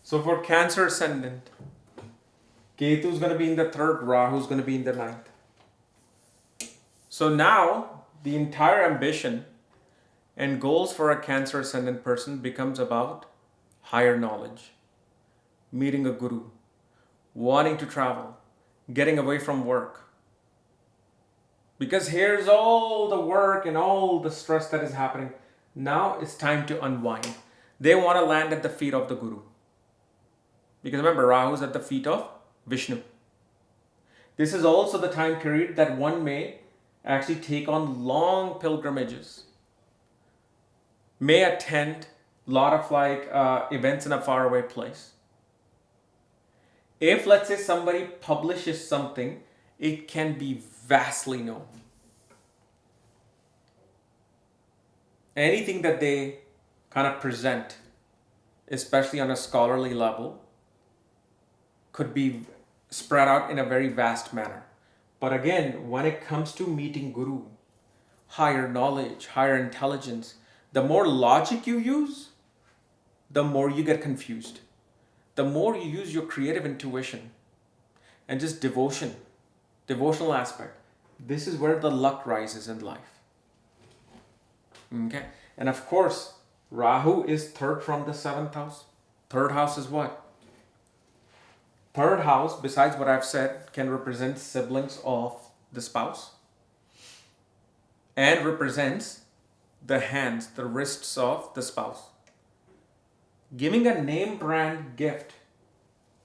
So for Cancer ascendant, Ketu is going to be in the 3rd, Rahu is going to be in the 9th. So now the entire ambition and goals for a Cancer ascendant person becomes about higher knowledge, meeting a guru, wanting to travel, getting away from work. Because here's all the work and all the stress that is happening. Now it's time to unwind. They want to land at the feet of the guru. Because remember, Rahu is at the feet of Vishnu. This is also the time period that one may actually take on long pilgrimages, may attend a lot of events in a faraway place. If, let's say, somebody publishes something, it can be vastly known. Anything that they kind of present, especially on a scholarly level, could be spread out in a very vast manner. But again, when it comes to meeting Guru, higher knowledge, higher intelligence, the more logic you use, the more you get confused. The more you use your creative intuition and just devotional aspect, this is where the luck rises in life. Okay? And of course, Rahu is 3rd from the 7th house. 3rd house is what? 3rd house, besides what I've said, can represent siblings of the spouse and represents the hands, the wrists of the spouse. Giving a name brand gift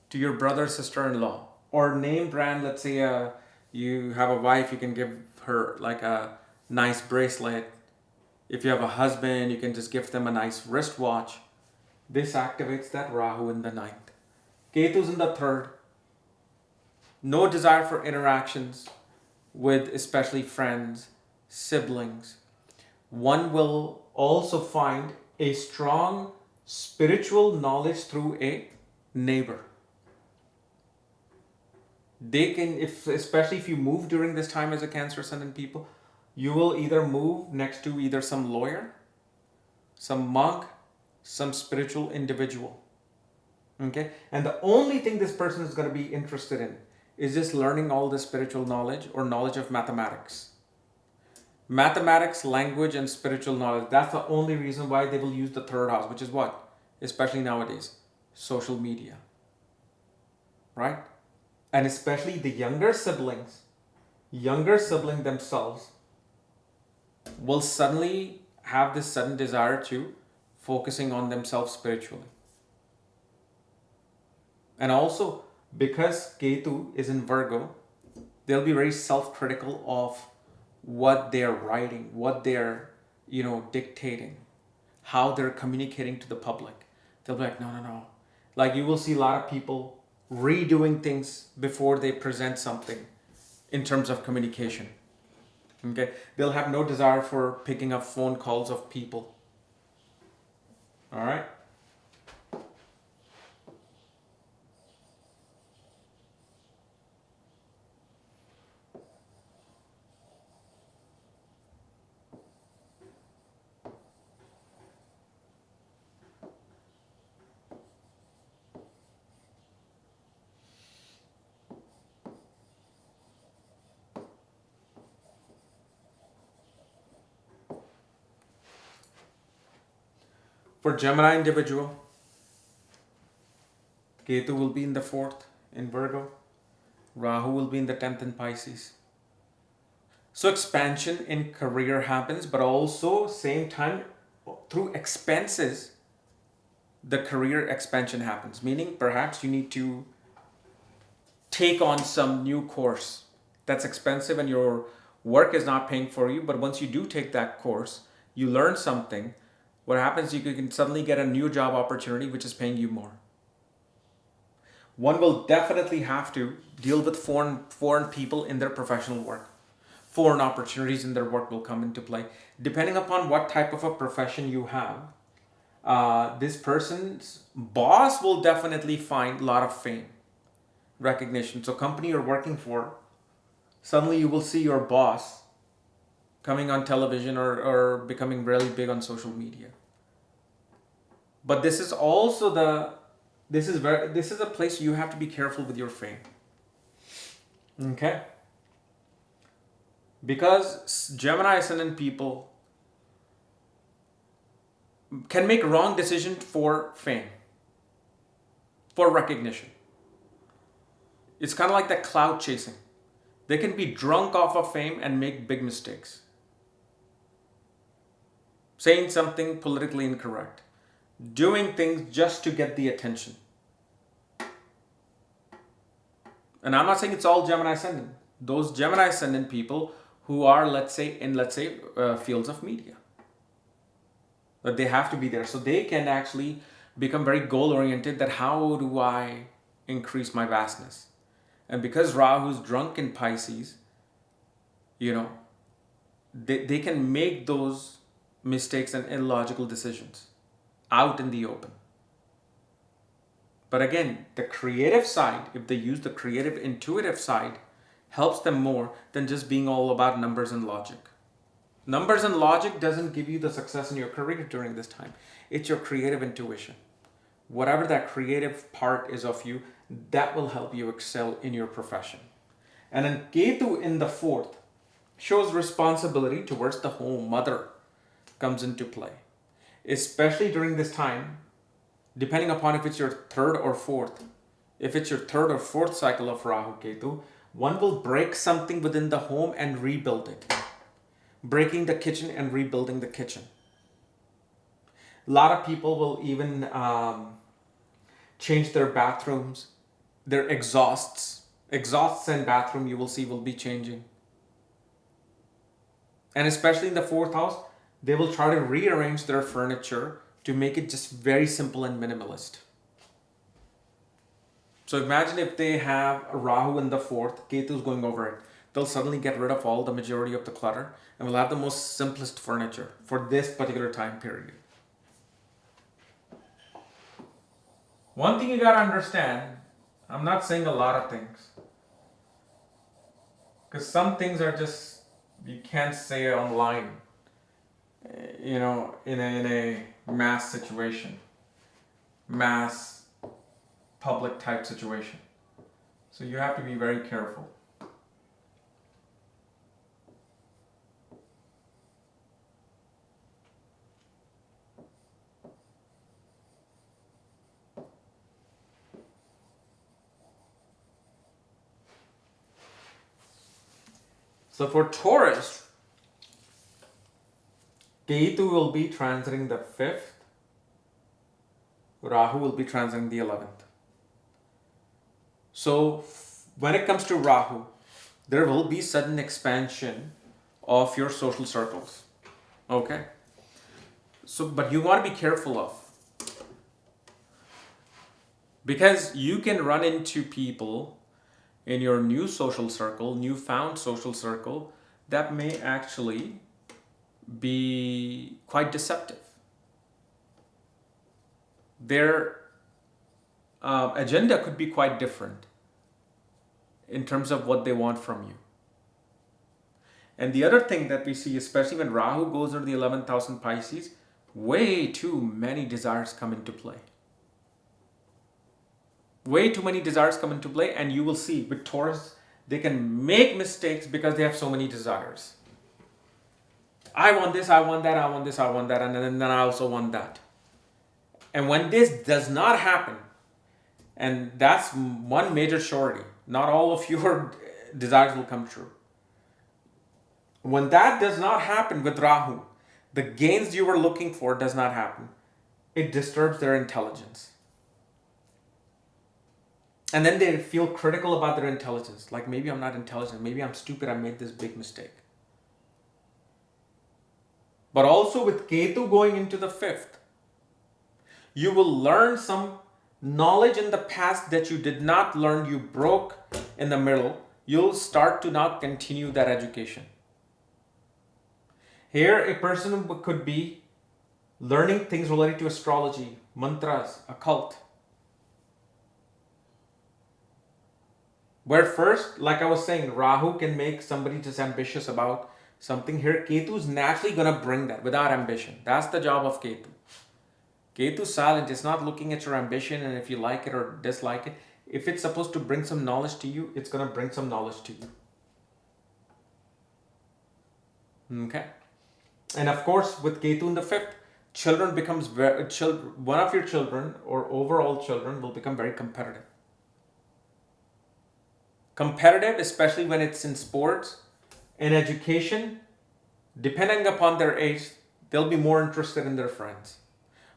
to your brother, sister-in-law, or name brand, let's say you have a wife, you can give her like a nice bracelet. If you have a husband, you can just gift them a nice wristwatch. This activates that Rahu in the 9th. Ketu's in the 3rd. No desire for interactions with especially friends, siblings. One will also find a strong spiritual knowledge through a neighbor. They can, especially if you move during this time as a Cancer ascendant people, you will either move next to either some lawyer, some monk, some spiritual individual. Okay? And the only thing this person is going to be interested in is just learning all the spiritual knowledge or knowledge of mathematics. Mathematics, language, and spiritual knowledge. That's the only reason why they will use the 3rd house, which is what? Especially nowadays, social media. Right? And especially the younger sibling themselves will suddenly have this sudden desire to focusing on themselves spiritually. And also, because Ketu is in Virgo, they'll be very self-critical of what they're writing, what they're, dictating, how they're communicating to the public. They'll be like, no. Like you will see a lot of people redoing things before they present something in terms of communication. Okay? They'll have no desire for picking up phone calls of people. All right? For Gemini individual, Ketu will be in the 4th in Virgo. Rahu will be in the 10th in Pisces. So expansion in career happens, but also same time through expenses, the career expansion happens. Meaning perhaps you need to take on some new course that's expensive and your work is not paying for you. But once you do take that course, you learn something. What happens, you can suddenly get a new job opportunity which is paying you more. One will definitely have to deal with foreign people in their professional work. Foreign opportunities in their work will come into play. Depending upon what type of a profession you have, this person's boss will definitely find a lot of fame, recognition. So company you're working for, suddenly you will see your boss coming on television or becoming really big on social media. But this is also this is a place you have to be careful with your fame. Okay? Because Gemini ascendant people can make wrong decisions for fame, for recognition. It's kind of like that cloud chasing. They can be drunk off of fame and make big mistakes. Saying something politically incorrect. Doing things just to get the attention. And I'm not saying it's all Gemini ascendant. Those Gemini ascendant people who are, let's say, fields of media. But they have to be there. So they can actually become very goal oriented, that how do I increase my vastness? And because Rahu's drunk in Pisces, they can make those mistakes and illogical decisions out in the open. But again, the creative side, if they use the creative, intuitive side, helps them more than just being all about numbers and logic. Numbers and logic doesn't give you the success in your career during this time. It's your creative intuition. Whatever that creative part is of you, that will help you excel in your profession. And then Ketu in the 4th shows responsibility towards the home. Mother comes into play. Especially during this time, depending upon if it's your 3rd or 4th. If it's your 3rd or 4th cycle of Rahu Ketu, one will break something within the home and rebuild it. Breaking the kitchen and rebuilding the kitchen. A lot of people will even change their bathrooms, their exhausts. Exhausts and bathroom you will see will be changing. And especially in the 4th house, they will try to rearrange their furniture to make it just very simple and minimalist. So imagine if they have a Rahu in the 4th, Ketu's going over it. They'll suddenly get rid of all the majority of the clutter and will have the most simplest furniture for this particular time period. One thing you gotta understand, I'm not saying a lot of things. Because some things are just, you can't say online, in a mass situation, mass public type situation. So you have to be very careful. So for Taurus, Ketu will be transiting the 5th. Rahu will be transiting the 11th. So when it comes to Rahu, there will be sudden expansion of your social circles. Okay? So, but you want to be careful of. Because you can run into people in your new social circle, newfound social circle, that may actually be quite deceptive. Their agenda could be quite different in terms of what they want from you. And the other thing that we see, especially when Rahu goes into the 11th house in Pisces, way too many desires come into play. Way too many desires come into play, and you will see with Taurus, they can make mistakes because they have so many desires. I want this, I want that, I want this, I want that, and then I also want that. And when this does not happen, And that's one major surety. Not all of your desires will come true. When that does not happen with Rahu, the gains you were looking for does not happen. It disturbs their intelligence. And then they feel critical about their intelligence. Like, maybe I'm not intelligent. Maybe I'm stupid. I made this big mistake. But also with Ketu going into the 5th, you will learn some knowledge in the past that you did not learn. You broke in the middle. You'll start to now continue that education. Here, a person could be learning things related to astrology, mantras, occult. Where first, like I was saying, Rahu can make somebody just ambitious about something. Here, Ketu is naturally going to bring that without ambition. That's the job of Ketu. Ketu is silent. It's not looking at your ambition and if you like it or dislike it. If it's supposed to bring some knowledge to you, it's going to bring some knowledge to you. Okay. And of course, with Ketu in the 5th, children becomes one of your children or overall children will become very competitive. Competitive, especially when it's in sports and education, depending upon their age, they'll be more interested in their friends,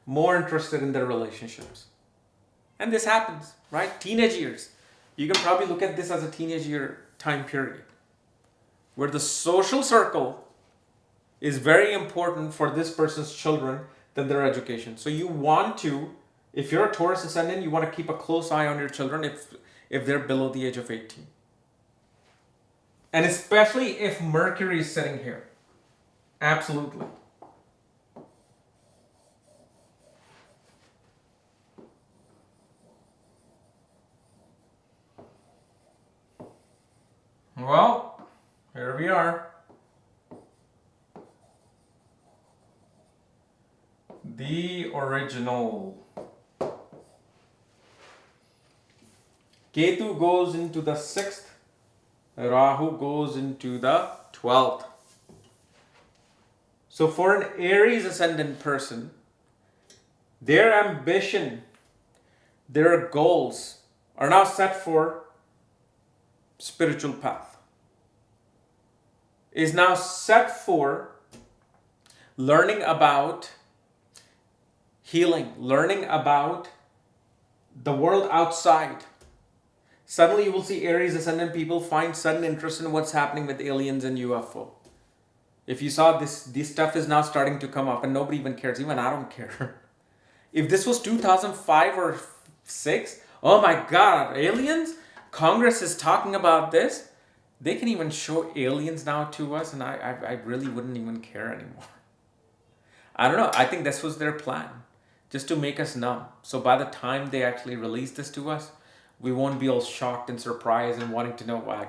more interested in their relationships. And this happens, right? Teenage years. You can probably look at this as a teenage year time period where the social circle is very important for this person's children than their education. So you want to, if you're a Taurus ascendant, you want to keep a close eye on your children if they're below the age of 18. And especially if Mercury is sitting here. Absolutely. Well, here we are. The original. Ketu goes into the 6th. Rahu goes into the 12th. So for an Aries ascendant person, their ambition, their goals are now set for spiritual path. Is now set for learning about healing, learning about the world outside. Suddenly you will see Aries ascendant people find sudden interest in what's happening with aliens and UFO. If you saw this stuff is now starting to come up and nobody even cares. Even I don't care. If this was 2005 or 6, oh my God, aliens? Congress is talking about this. They can even show aliens now to us and I really wouldn't even care anymore. I don't know. I think this was their plan. Just to make us numb. So by the time they actually release this to us, we won't be all shocked and surprised and wanting to know why.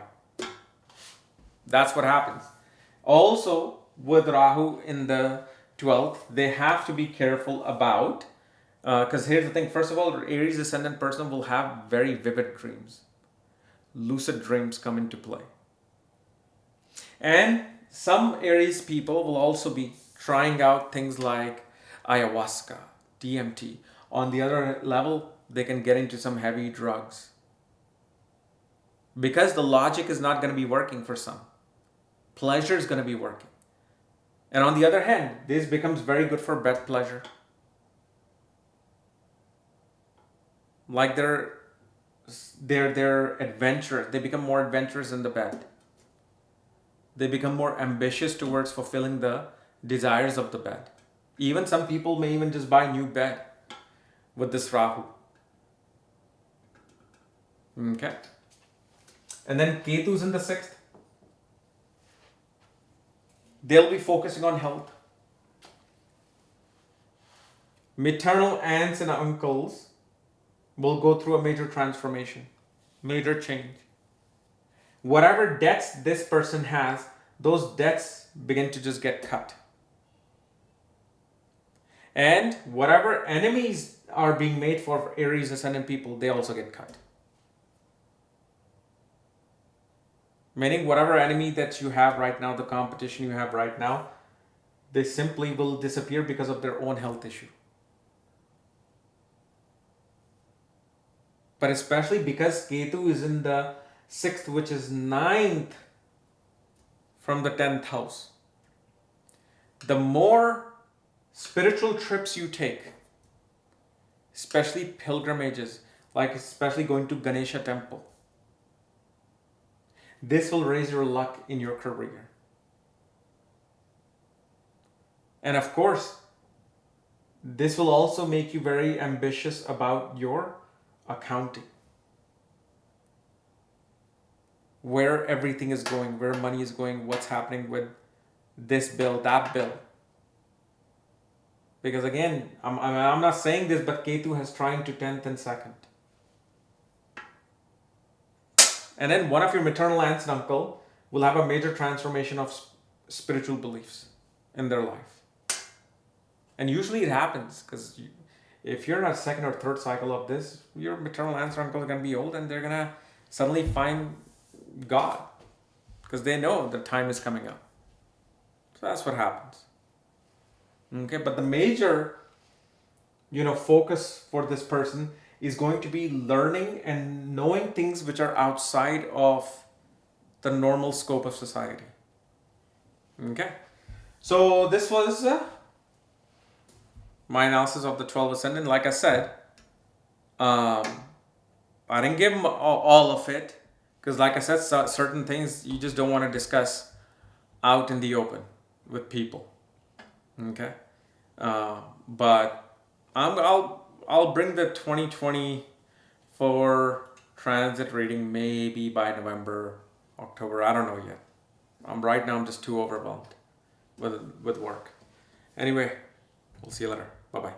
That's what happens. Also, with Rahu in the 12th, they have to be careful about, because here's the thing. First of all, Aries ascendant person will have very vivid dreams. Lucid dreams come into play. And some Aries people will also be trying out things like ayahuasca, DMT. On the other level, they can get into some heavy drugs. Because the logic is not going to be working for some. Pleasure is going to be working. And on the other hand, this becomes very good for bed pleasure. Like they're adventurous. They become more adventurous in the bed. They become more ambitious towards fulfilling the desires of the bed. Even some people may even just buy a new bed with this Rahu. Okay. And then Ketu's in the 6th. They'll be focusing on health. Maternal aunts and uncles will go through a major transformation, major change. Whatever debts this person has, those debts begin to just get cut. And whatever enemies are being made for Aries ascendant people, they also get cut. Meaning whatever enemy that you have right now, the competition you have right now, they simply will disappear because of their own health issue. But especially because Ketu is in the 6th, which is 9th from the 10th house. The more spiritual trips you take, especially pilgrimages, like especially going to Ganesha temple, this will raise your luck in your career. And of course, this will also make you very ambitious about your accounting. Where everything is going, where money is going, what's happening with this bill, that bill. Because again, I'm not saying this, but Ketu has trine to 10th and 2nd. And then one of your maternal aunts and uncle will have a major transformation of spiritual beliefs in their life. And usually it happens because if you're in a second or third cycle of this, your maternal aunts or uncle are going to be old and they're going to suddenly find God because they know the time is coming up. So that's what happens. Okay, but the major, focus for this person is going to be learning and knowing things which are outside of the normal scope of society. Okay, so this was my analysis of the 12 ascendant. Like I said, I didn't give them all of it because, like I said, certain things you just don't want to discuss out in the open with people. Okay, but I'll bring the 2024 transit reading maybe by November, October. I don't know yet. Right now I'm just too overwhelmed with work. Anyway, we'll see you later. Bye bye.